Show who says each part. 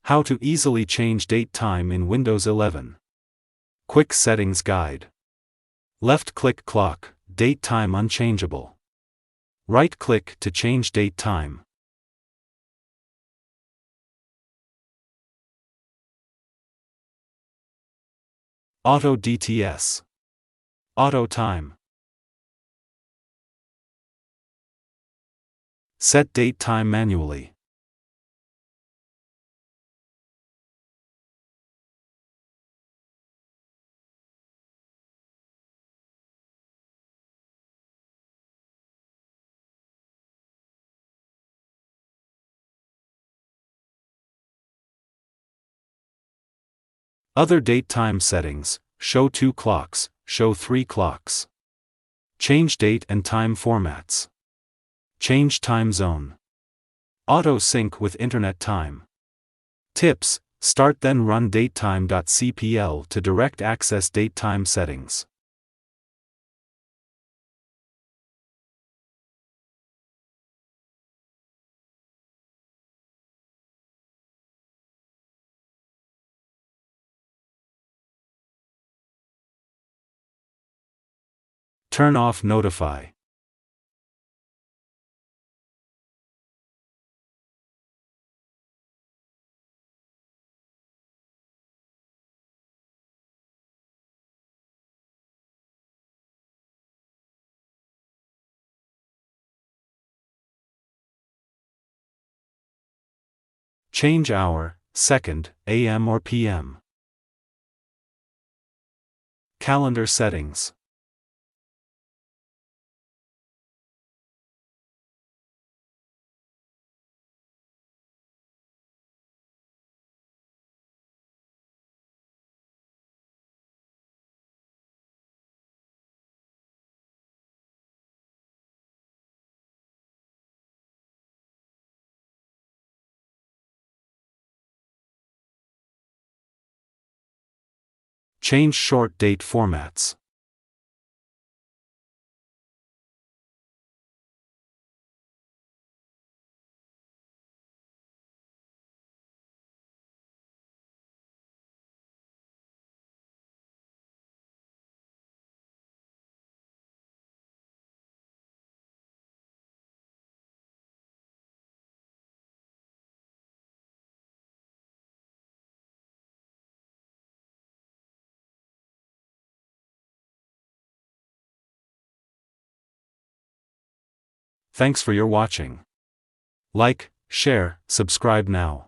Speaker 1: How to easily change date time in Windows 11. Quick Settings Guide. Left-click Clock, Date Time Unchangeable. Right-click to change date time. Auto DTS. Auto Time. Set date time manually. Other date time settings: show 2 clocks, show 3 clocks. Change date and time formats. Change time zone. Auto sync with internet time. Tips: start then run datetime.cpl to direct access date time settings. Turn off Notify. Change hour, second, AM or PM. Calendar settings. Change short date formats. Thanks for your watching. Like, share, subscribe now.